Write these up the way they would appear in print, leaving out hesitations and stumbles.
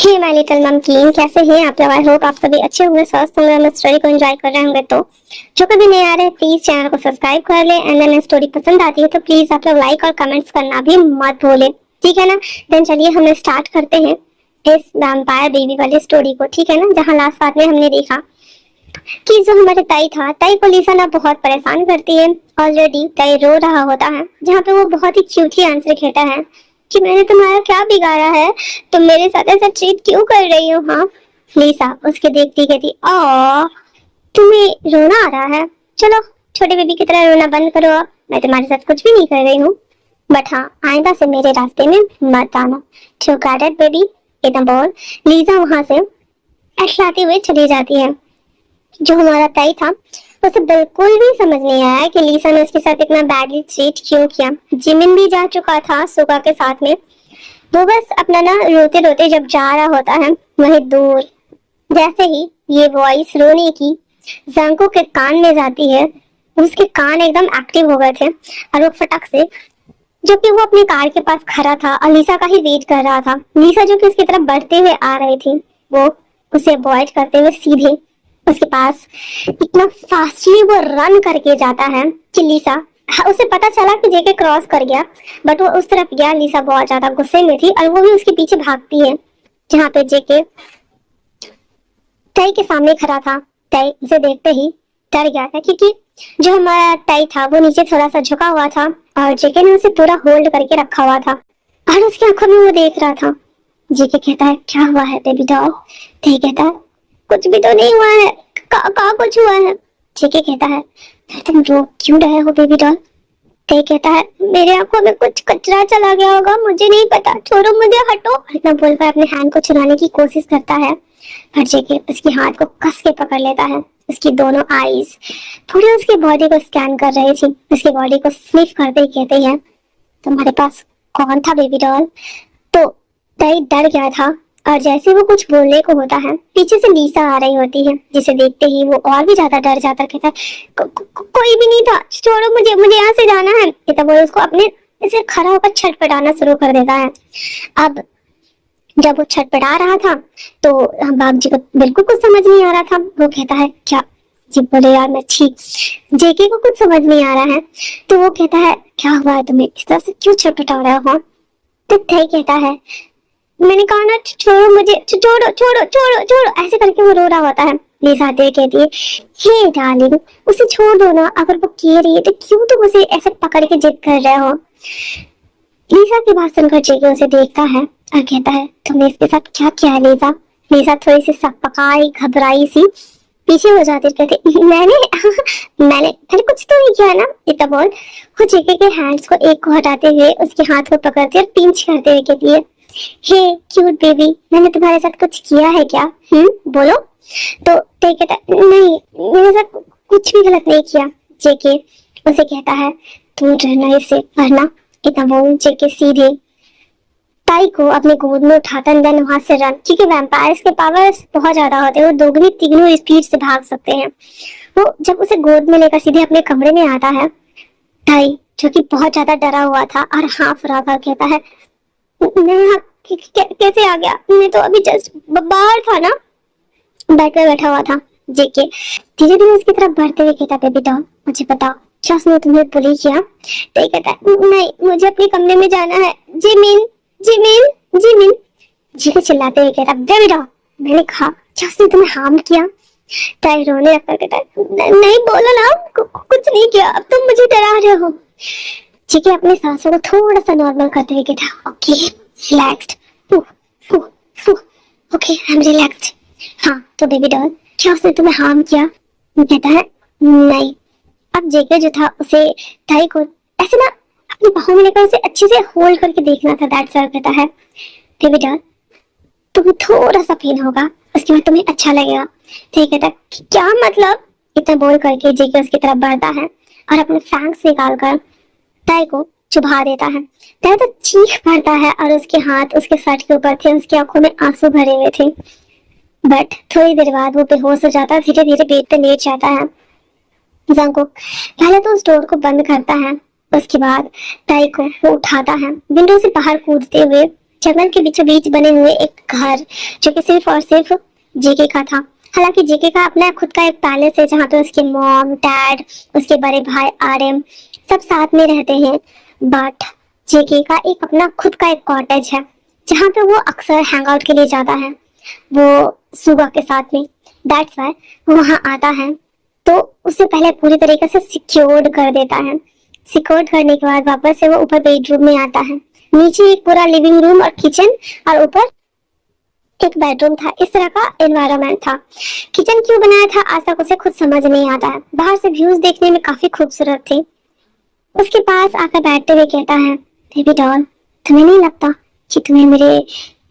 Hey my little नमकीन, कैसे हैं आप लोग? आई होप आप सभी अच्छे होंगे, स्वस्थ होंगे और स्टोरी को एंजॉय कर रहे होंगे। तो जो कभी नए आ रहे हैं प्लीज चैनल को सब्सक्राइब कर ले एंड देन स्टोरी पसंद आती है तो प्लीज आप लोग लाइक और कमेंट्स करना भी मत भूले, ठीक है ना? देन चलिए हम स्टार्ट करते हैं इस वैम्पायर बेबी वाली स्टोरी को, ठीक है ना? जहाँ लास्ट पार्ट में हमने देखा कि जो हमारे ताई था, ताई को लिसा ना बहुत परेशान करती है। ऑलरेडी ताई रो रहा होता है, जहाँ पे वो बहुत ही क्यूटली आंसर कहता है कि मैंने तुम्हारा क्या बिगाड़ा है, तुम मेरे साथ ऐसा ट्रीट क्यों कर रही हो? हाँ, लिसा उसके देखती कहती आ तुम्हें रोना आ रहा है, चलो छोटे बेबी की तरह रोना बंद करो, मैं तुम्हारे साथ कुछ भी नहीं कर रही हूँ, बट हाँ आइंदा से मेरे रास्ते में मत आना। तो गॉट इट बेबी, इतना बोल लिसा वहां से अटलाती हुई चली जाती है। जो हमारा ताई था उसे बिल्कुल भी समझ नहीं आया कि लिसा ने उसके साथ इतना बैडली ट्रीट क्यों किया। जिमिन भी जा चुका था सुगा के साथ में, वो बस अपना ना रोते रोते जब जा रहा होता है वहीं दूर जैसे ही ये वॉइस रोने की जंको के कान में जाती है, उसके कान एकदम एक्टिव हो गए थे और वो फटक से, जबकि वो अपनी कार के पास खड़ा था और लिसा का ही वेट कर रहा था, लिसा जो कि उसकी तरफ बढ़ते हुए आ रही थी, वो उसे अवॉइड करते हुए सीधे उसके पास इतना फास्टली वो रन करके जाता है कि लिसा, उसे पता चला कि जेके क्रॉस कर गया, बट वो उस तरफ गया। लिसा बहुत ज्यादा गुस्से में थी और वो भी उसके पीछे भागती है, जहाँ पे जेके तय के सामने खड़ा था। तय उसे देखते ही डर गया था क्योंकि जो हमारा तय था वो नीचे थोड़ा सा झुका हुआ था और जेके ने उसे पूरा होल्ड करके रखा हुआ था और उसकी आंखों में वो देख रहा था। जेके कहता है क्या हुआ है बेबी डॉल? तय कहता है कुछ भी तो नहीं हुआ है, कहाँ कुछ हुआ है? जेके कहता है तुम रो क्यों रहे हो बेबी डॉल? तय कहता है मेरे आंखों में कुछ कचरा चला गया होगा, मुझे नहीं पता, छोड़ो मुझे, हटो। इतना बोलकर अपने हैंड को छुड़ाने की कोशिश करता है पर जेके उसके हाथ को कस के पकड़ लेता है। उसकी दोनों आईज पूरी उसकी बॉडी को स्कैन कर रही थी, उसकी बॉडी को स्निफ करते ही कहते हैं तुम्हारे पास कौन था बेबी डॉल? तो तय डर गया था और जैसे वो कुछ बोलने को होता है पीछे से लिसा आ रही होती है, जिसे देखते ही वो और भी ज्यादा डर जाता कहता है कोई भी नहीं था, छोड़ो मुझे, मुझे यहाँ से जाना है। तो वो उसको अपने इसे खड़ा होकर छटपटाना शुरू कर देता है। अब जब वो छटपटा रहा था तो बाग जी को बिल्कुल कुछ समझ नहीं आ रहा था। वो कहता है क्या? जी बोले यार मैं ठीक। जेके को कुछ समझ नहीं आ रहा है तो वो कहता है क्या हुआ है तुम्हें, इस तरह से क्यों छटपटा रहे हो? तो तय कहता है मैंने कहा ना छोड़ो मुझे, छोड़ो छोड़ो छोड़ो छोड़ो, ऐसे करके वो रो रहा होता है। लिसा आते कहती है हे डार्लिंग उसे छोड़ दो ना, अगर वो कह रही है तो क्यों तुम उसे ऐसे पकड़ के जिद कर रहे हो? लिसा की बात सुनकर जेके उसे देखता है और कहता है तुमने इसके साथ क्या किया है लिसा? लिसा थोड़ी सी सकपकाई घबराई सी पीछे हो जाती कहती मैंने मैंने कुछ तो नहीं किया ना। इतना बोल वो जेके के हैंड्स को एक को हटाते हुए उसके हाथ को पकड़ते और पिंच करते हुए कहती है हे क्यूट बेबी, मैंने तुम्हारे साथ कुछ किया है क्या? बोलो। तो ते कहता नहीं मेरे साथ कुछ भी गलत नहीं किया। जेके उसे कहता है तुम डरना इससे वरना। इतना बोल जेके सीधे ताई को अपने गोद में उठाता है, वहां से रन, क्योंकि वैम्पायर्स के पावर्स बहुत ज्यादा होते हैं, वो दोगुनी तिगुनी स्पीड से भाग सकते हैं। वो जब उसे गोद में लेकर सीधे अपने कमरे में आता है, ताई जो कि बहुत ज्यादा डरा हुआ था और हाफ रहा था कहता है मैं यहाँ कैसे आ गया? मैं तो अभी जस्ट बाहर था ना, बेड पे बैठा हुआ था। जेके धीरे धीरे उसकी तरफ बढ़ते हुए कहता बेबी डॉल मुझे बताओ क्या उसने तुम्हें बुली किया? तो कहता नहीं मुझे अपने कमरे में जाना है। Jimin Jimin Jimin. जेके चिल्लाते हुए कहता बेबी डॉल मैंने कहा क्या उसने तुम्हें हार्म किया? ताई रोने लगता कहता नहीं बोलो ना, कुछ नहीं किया, अब तुम मुझे डरा रहे हो। जेके अपने सांसों को थोड़ा सा नॉर्मल करते हुए कहता okay relaxed, okay I am relaxed. हाँ तो बेबी डॉल क्या उसने तुम्हें हार्म किया? कहता है नहीं। अब जेके जो था उसे ताई को ऐसे ना अपनी बाहों में लेकर उसे अच्छे से होल्ड करके देखना था। दैट्स व्हाई कहता है बेबी डॉल तुम्हें थोड़ा सा पेन होगा, उसके बाद तुम्हें अच्छा लगेगा। तो कहता क्या मतलब? इतना बोल करके जेके उसकी तरफ बढ़ता है और अपने फैंक्स निकाल कर ताई को चुभा देता है। ताई तो चीख पड़ता है और उसके हाथ उसके सर के ऊपर थे, उसकी आंखों में आंसू भरे हुए थे, बट थोड़ी देर बाद वो बेहोश हो जाता है, धीरे धीरे बेड पे लेट जाता है। जंको पहले तो उस डोर को बंद करता है, उसके बाद ताई को वो उठाता है, विंडो से बाहर कूदते हुए जंगल के बीचों बीच बने हुए एक घर जो कि सिर्फ और सिर्फ जेके का था। हालांकि जेके का अपना खुद का एक पैलेस है जहाँ पे उसके मॉम डैड, उसके बड़े भाई आर्यन सब साथ में रहते हैं, बट जेके का एक अपना खुद का एक कॉटेज है जहाँ पे वो अक्सर हैंग आउट के लिए जाता है वो सुगा के साथ में। दैट्स वाई वो वहाँ आता है तो उसे पहले पूरी तरीके से सिक्योर्ड कर देता है। सिक्योर्ड करने के बाद वापस से वो ऊपर बेडरूम में आता है। नीचे एक पूरा लिविंग रूम और किचन और ऊपर एक बेडरूम था। इस तरह का एनवायरनमेंट था। किचन क्यों बनाया था आज तक उसे खुद समझ नहीं आता है। बाहर से व्यूज देखने में काफी खूबसूरत थे। उसके पास आकर बैठते हुए कहता है, बेबी डॉल, तुम्हें नहीं लगता कि तुम्हें मेरे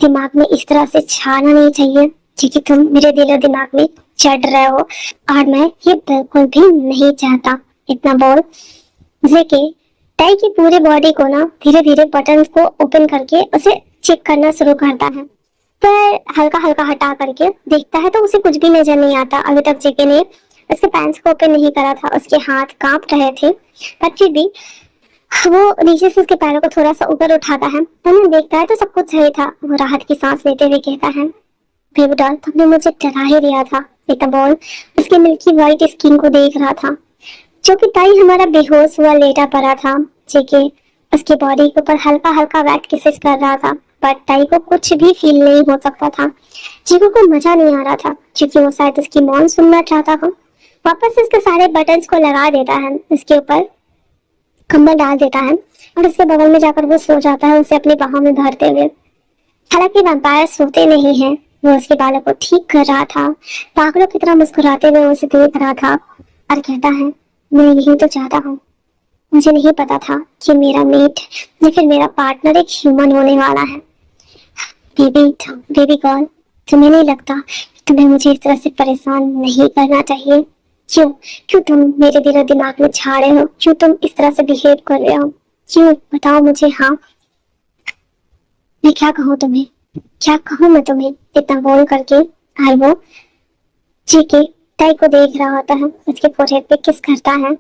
दिमाग में इस तरह से छाना नहीं चाहिए क्योंकि तुम मेरे दिल और दिमाग में चढ़ रहे हो और मैं ये बिल्कुल भी नहीं चाहता। इतना बोल जेके टाई की पूरे बॉडी को ना धीरे धीरे बटन्स को ओपन करके उसे चेक करना शुरू करता है। पर हल्का हल्का हटा करके देखता है तो उसे कुछ भी नजर नहीं आता। अभी तक जेके ने उसके पैंट्स को ओपन नहीं करा था। उसके हाथ कांप रहे थे पर फिर भी वो नीचे से उसके पैरों को थोड़ा सा ऊपर उठाता है। तभी देखता है तो सब कुछ सही था। वो राहत की सांस लेते हुए कहता है, बेबी डॉल, तुमने मुझे डरा ही दिया था। इतना बोल उसकी मिल्की व्हाइट स्किन को देख रहा था जो कि ताई हमारा बेहोश हुआ लेटा पड़ा था। जेके उसकी बॉडी के ऊपर हल्का हल्का वेट किसेस कर रहा था बट ताई को कुछ भी फील नहीं हो सकता था। जीको को मजा नहीं आ रहा था क्योंकि वो शायद उसकी मौन सुनना चाहता था। वापस से उसके सारे बटन्स को लगा देता है, उसके ऊपर कंबल डाल देता है और उसके बगल में जाकर वो सो जाता है उसे अपनी बाहों में भरते हुए। हालांकि वैम्पायर सोते नहीं है। वो उसके बालों को ठीक कर रहा था, पागलों की तरह मुस्कुराते हुए उसे देख रहा था और कहता है, मैं यही तो चाहता हूँ। मुझे नहीं पता था कि मेरा मेट या फिर मेरा पार्टनर एक ह्यूमन होने वाला है। बेबी गर्ल, तुम्हें नहीं लगता कि तुम्हें मुझे इस तरह से परेशान नहीं करना चाहिए? क्यों क्यों तुम मेरे दिल और दिमाग में छा रहे हो? क्यों तुम इस तरह से बिहेव कर रहे हो? क्यों बताओ मुझे। हाँ, मैं क्या कहूँ तुम्हें, क्या कहूँ मैं तुम्हें? इतना बोल करके और वो जेके ताई को देख रहा होता है, उसके फोrehead पे किस करता है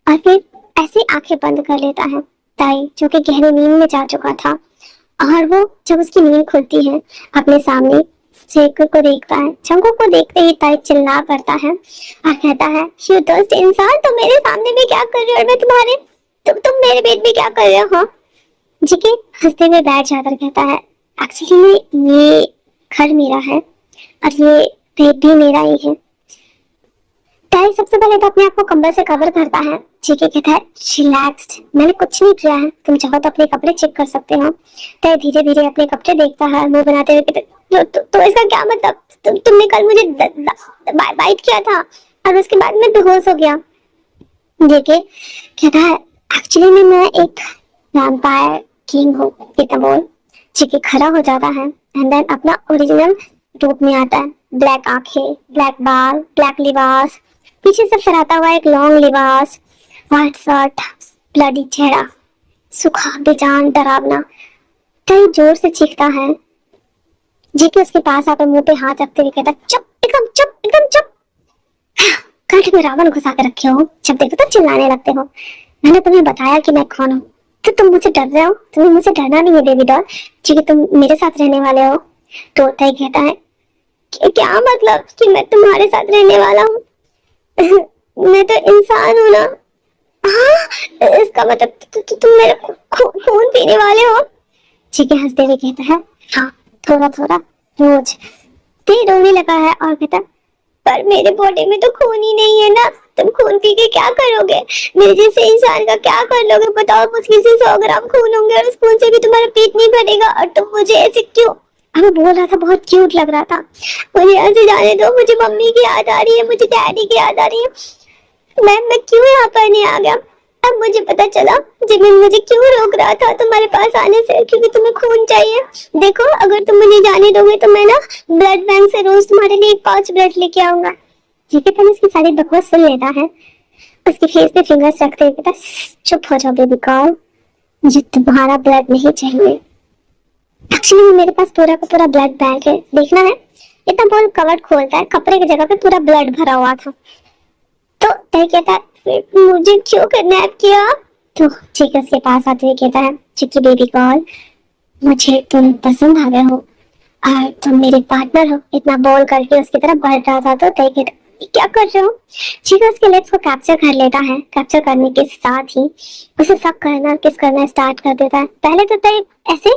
और फिर ऐसे आंखें बंद कर लेता है। ताई जो कि गहरी नींद में जा चुका था और वो जब उसकी नींद खुलती है अपने सामने जेके को देखता है। चंको को देखते ही ताई चिल्ला पड़ता है और कहता है, यू दोस्त इंसान, तुम मेरे सामने भी क्या कर रहे हो और मैं तुम्हारे तुम मेरे बेड में क्या कर रहे हो? जेके हंसते हुए बैठ जाकर कहता है, एक्चुअली ये घर मेरा है और ये बेड भी मेरा ही है। ताई सबसे पहले तो अपने आप को कंबल से कवर करता है। जेके कहता है, रिलैक्स्ड, मैंने कुछ नहीं किया है, तुम चाहो तो अपने कपड़े चेक कर सकते हो। ताई धीरे धीरे अपने कपड़े देखता है, मुंह बनाते हुए कहता है, तो इसका क्या मतलब? तुमने कल मुझे बाइट किया था और उसके बाद मैं बेहोश हो गया। जेके कहता है, एक्चुअली मैं एक वैम्पायर किंग हूँ। इतना बोल जेके खड़ा हो जाता है एंड देन अपना ओरिजिनल रूप में आता है। ब्लैक आंखें, ब्लैक बाल, ब्लैक लिबास, पीछे से फहराता हुआ एक लॉन्ग लिबास, व्हाइट शर्ट, ब्लडी चेहरा, सूखा बेजान डरावना। कई जोर से चीखता है। जेके उसके पास आकर मुंह पे हाथ रखते हुए कहता, चुप, एकदम चुप, एकदम चुप। कंठ में रावण घुसा के रखे हो, जब देखो तो चिल्लाने लगते हो। मैंने तुम्हें बताया कि मैं कौन हूँ, तो तुम मुझे डर रहे हो? तुम्हें मुझे डरना नहीं है बेबी डॉल, क्योंकि तुम मेरे साथ रहने वाले हो। तो ताई कहता है, क्या मतलब कि मैं तुम्हारे साथ रहने वाला हूँ? मैं तो इंसान हूँ ना। हाँ, इसका मतलब तुम मेरे खून पीने वाले हो? जेके हंसते हुए कहता है, हाँ, थोड़ा थोड़ा रोज। ते रोने लगा है और कहता, पर मेरे बॉडी में तो खून ही नहीं है ना, तुम खून पी के क्या करोगे? मेरे जैसे इंसान का क्या कर लोगे? बताओ, मुश्किल से 100 ग्राम खून होंगे और उस खून से भी तुम्हारा पेट नहीं भरेगा और तुम मुझे ऐसे क्यों? अब बोल रहा था, बहुत क्यूट लग रहा था। मुझे यहाँ से जाने दो, मुझे मम्मी की याद आ रही है, मुझे डैडी की याद आ रही है। मैं क्यों यहाँ पर नहीं आ गया? अब मुझे पता चला जिमिन मुझे क्यों रोक रहा था तुम्हारे पास आने से, क्योंकि तुम्हें खून चाहिए। देखो, अगर तुम मुझे जाने दोगे तो मैं ना ब्लड बैंक से रोज तुम्हारे लिए 5 ब्लड लेके आऊंगा। जेके तने इसकी सारी बकवास सुन लेता है। उसके फेस पे फिंगर्स रखते हुए कहता, चुप हो जाओ बेबी गर्ल, मुझे तुम्हारा ब्लड नहीं चाहिए। एक्चुअली मेरे पास पूरा का पूरा ब्लड बैंक है, देखना है। इतना बोल कवर खोलता है, कपड़े की जगह पे पूरा ब्लड भरा हुआ था। तो तय कहता है, मुझे क्यों किडनैप किया? तो जेके उसके पास आते हुए कहता है, चिकी बेबी गर्ल, मुझे तुम पसंद आ गए हो और तुम मेरे पार्टनर हो, इतना बोल करके उसकी तरफ बढ़ रहा था। तो तय कहता, क्या कर रहे हो? ठीक है, उसके लिप्स को कैप्चर कर लेता है। कैप्चर करने के साथ ही उसे सब करना, किस करना स्टार्ट कर देता है। पहले तो तय ऐसे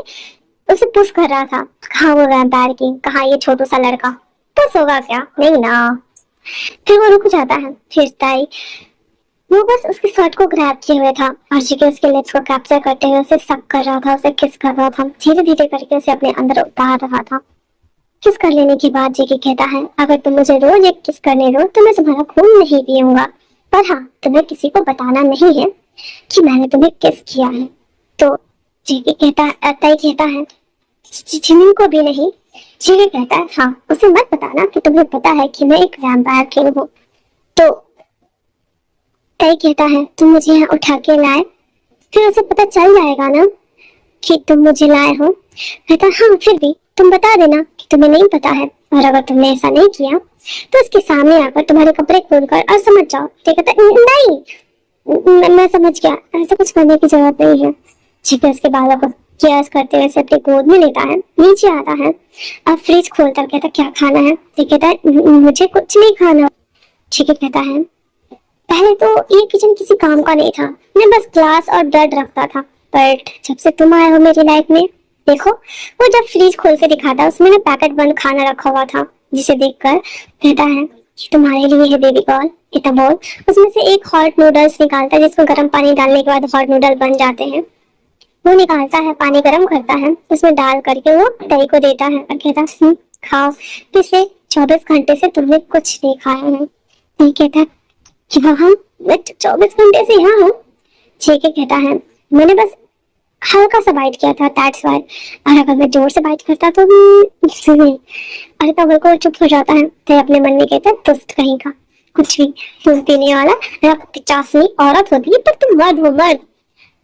उसे पुश कर रहा था, कहाँ वो वैम्पायर किंग, कहाँ ये छोटू सा लड़का, पुश होगा क्या? नहीं ना। फिर वो रुक जाता है। फिर तय वो बस उसके शर्ट को ग्रैब किए हुए था और जीके उसके लिप्स को कैप्चर करते हुए उसे सक कर रहा था, उसे किस कर रहा था, धीरे धीरे करके उसे अपने अंदर उतार रहा था। किस कर लेने के बाद जेके कहता है, अगर तुम मुझे रोज एक किस करने दो तो मैं तुम्हारा खून नहीं पीऊंगा, पर हाँ, तुम्हें किसी को बताना नहीं है कि मैंने तुम्हें किस किया है। तो जेके कहता है, तय कहता है, जिमिन को भी नहीं। जेके कहता है, हाँ, उसे मत बताना कि तुम्हें पता है कि मैं एक वैम्पायर किंग हूँ। तो तय कहता है, तुम मुझे यहाँ उठा के लाए, फिर उसे पता चल जाएगा ना कि तुम मुझे लाए हो। कहता, हाँ, फिर भी तुम बता देना कि तुम्हें नहीं पता है, और अगर तुमने ऐसा नहीं किया तो उसके सामने आकर तुम्हारे कपड़े खोलकर और समझ जाओ। तो कहता, नहीं, मैं समझ गया, ऐसा कुछ करने की जरूरत नहीं है। ठीक है, उसके बालों को केयर्स करते हुए अपने गोद में लेता है, नीचे आता है और फ्रिज खोलता कहता, क्या खाना है? तो कहता है, मुझे कुछ नहीं खाना। ठीक है, कहता है, पहले तो ये किचन किसी काम का नहीं था, मैं बस ग्लास और ब्रेड रखता था, बट जब से तुम आए हो मेरी लाइफ में, देखो, वो जब फ्रिज खोल के दिखाता उसमें ना पैकेट बंद खाना रखा हुआ था, जिसे देखकर कहता है कि तुम्हारे लिए है बेबी गर्ल। इतना बोल उसमें से एक हॉट नूडल्स निकालता है, जिसमें गर्म पानी डालने के बाद हॉट नूडल बन जाते हैं। वो निकालता है, पानी गर्म करता है, उसमें डाल करके वो दही को देता है और कहता है, खाओ, पिछले 24 घंटे से तुमने कुछ नहीं खाया है। नहीं, कहता है कि हाँ, मैं 24 घंटे से यहाँ हूँ। ठीक है, कहता है, मैंने बस हल्का सा बाइट किया था, दैट्स व्हाई, और अगर मैं जोर से बाइट करता तो अरे तब बिल्कुल चुप हो जाता है। तो अपने मन में कहता है, तुस्त कहीं का, कुछ भी दूध पीने वाला रक्त चाशनी औरत होती है, पर तुम मर्द हो, मर्द।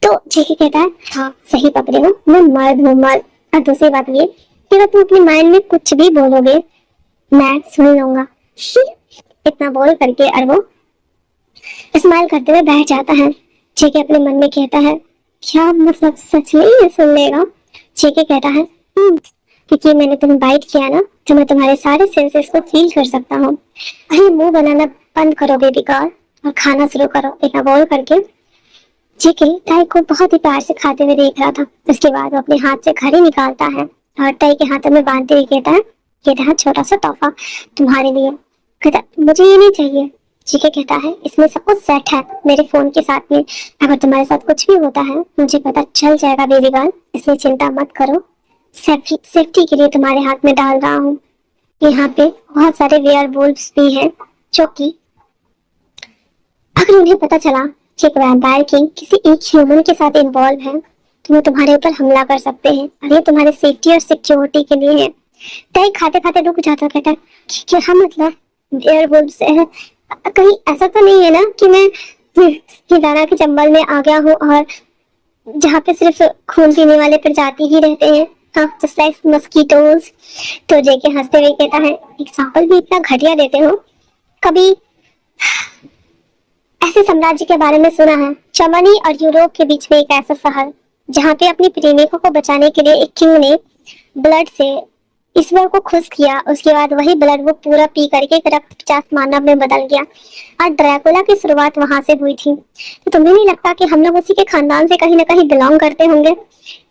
तो ठीक कहता है, हाँ, सही पकड़े हो, मैं मर्द हूँ, मर्द। और दूसरी बात ये कि अगर तुम अपने माइंड में कुछ भी बोलोगे मैं सुन लूंगा। इतना बोल करके और वो स्माइल करते हुए बैठ जाता है। जेके अपने मन में कहता है, क्या मतलब सच में ये सुन लेगा? जेके कहता है, क्योंकि मैंने तुम्हें बाइट किया ना, तो मैं तुम्हारे सारे सेंसेस को फील कर सकता हूँ। अरे मुंह बनाना बंद करो बेबी गर्ल और खाना शुरू करो। इतना बोल करके जेके ताई को बहुत ही प्यार से खाते हुए देख रहा था। उसके बाद वो अपने हाथ से घड़ी निकालता है और ताई के हाथों में बांधते हुए कहता है, ये रहा छोटा सा तोहफा तुम्हारे लिए। कहता, मुझे ये नहीं चाहिए। जीके कहता है, इसमें सब कुछ सेट है मेरे फोन के साथ में, अगर तुम्हारे साथ कुछ भी होता है मुझे पता चल जाएगा बेबी गर्ल, इसलिए चिंता मत करो। सेफ्टी के लिए तुम्हारे हाथ में डाल रहा हूँ। यहाँ पे बहुत सारे वेयरवुल्व्स भी हैं, जो कि अगर उन्हें पता चला कि एक वैम्पायर किंग किसी एक ह्यूमन के साथ इन्वॉल्व है तो वो तुम्हारे ऊपर हमला कर सकते हैं, और ये तुम्हारे सेफ्टी और सिक्योरिटी के लिए है। तय खाते खाते रुक जाता, कहता क्या मतलब वेयरवुल्व्स है? कहीं ऐसा तो नहीं है ना कि मैं किदारा के जंगल में आ गया हूँ और जहाँ पे सिर्फ खून पीने वाले प्रजाति ही रहते हैं, हाँ, जस्ट लाइक मस्कीटोज। तो जेके हंसते हुए कहता है, एग्जाम्पल भी इतना घटिया देते हो। कभी ऐसे साम्राज्य के बारे में सुना है, जर्मनी और यूरोप के बीच में एक ऐसा शहर जहाँ पे अपनी प्रेमिका को बचाने के लिए एक किंग ने ब्लड से ईश्वर को खुश किया। उसके बाद वही ब्लड वो पूरा पी करके एक रक्त पिचास मानव में बदल गया, और ड्रैकुला की शुरुआत वहां से हुई थी। तो तुम्हें नहीं लगता कि हम लोग उसी के खानदान से कहीं ना कहीं बिलोंग करते होंगे?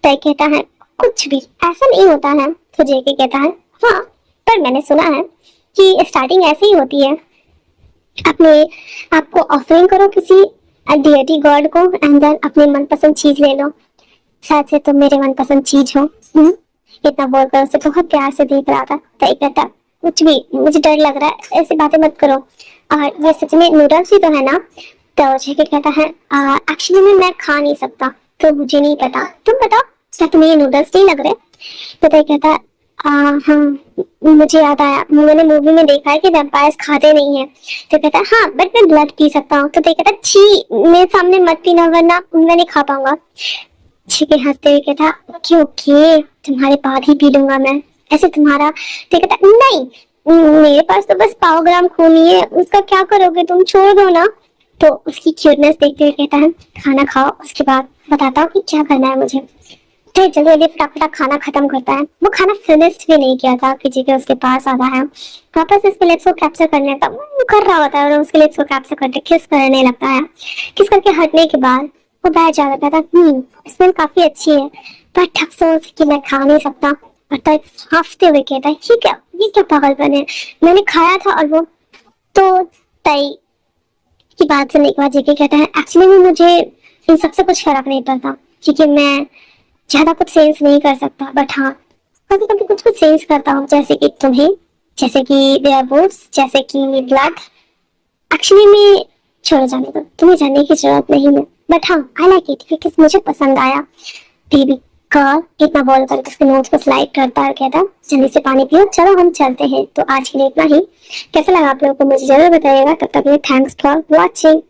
तय कहता है, कुछ भी ऐसा नहीं होता है। तो जेके कहता है, हाँ, पर मैंने सुना है कि स्टार्टिंग ऐसे ही होती है, अपने आपको ऑफरिंग करो किसी डियटी गॉड को एंड देन अपनी मनपसंद चीज ले लो। शायद से तुम मेरे मनपसंद चीज हो। इतना बोलकर उसे बहुत प्यार से देख रहा था। तय कहता, कुछ भी, मुझे डर लग रहा है, ऐसी बातें मत करो, और ये सच में नूडल्स ही तो है ना? तो जेके कहता है, एक्चुअली मैं खा नहीं सकता, तो मुझे नहीं पता, तुम बताओ क्या तुम्हें ये नूडल्स नहीं लग रहे? तो तय कहता, हाँ, मुझे याद आया, मैंने मूवी में देखा है कि वैम्पायर्स खाते नहीं है। तो कहता है, हाँ, बट मैं ब्लड पी सकता हूँ। तो कहता, छी, मेरे सामने मत पीना वरना मैं नहीं खा पाऊंगा। ठीक है, हंसते हुए कहता, ओके ओके, तुम्हारे बाद ही पी लूंगा मैं, ऐसे तुम्हारा। तो कहता, नहीं, मेरे पास तो बस 100 ग्राम खून ही है, उसका क्या करोगे तुम, छोड़ दो ना। तो उसकी क्यूटनेस देखते हुए कहता है, खाना खाओ, उसके बाद बताता हूँ कि क्या करना है मुझे। तो जल्दी जल्दी फटाफट खाना खत्म करता है। वो खाना फिनिश भी नहीं किया था कि जी के उसके पास आता है, वापस उसके लिप्स को कैप्चर करने का वो कर रहा होता है और उसके लिप्स को कैप्चर करके किस करने लगता है। किस करके हटने के बाद वो बैठ जाता कहता स्मेल काफी अच्छी है, पर अफसोस कि मैं खा नहीं सकता। और तय हाफते हुए कहता है ये क्या पागलपन है, मैंने खाया था। और वो तो तय की बात सुनने के बाद जेके कहता है एक्चुअली में मुझे इन सबसे कुछ फर्क नहीं पड़ता, क्योंकि मैं ज्यादा कुछ सेंस नहीं कर सकता, बट हाँ कभी कभी कुछ कुछ सेंस करता हूँ, जैसे कि तुम्हें, जैसे कि वेयरवुल्व्स, जैसे कि ब्लड। एक्चुअली में छोड़ो, जाने दो, तुम्हें जानने की जरूरत नहीं है, बट हाँ आई लाइक इट क्योंकि मुझे पसंद आया। बेबी गर्ल इतना बोल करके उसके नोज को स्लाइड करता है, कहता जल्दी से पानी पियो, चलो हम चलते हैं। तो आज के लिए इतना ही। कैसा लगा आप लोगों को मुझे जरूर बताइएगा। तब तक के लिए थैंक्स फॉर वॉचिंग।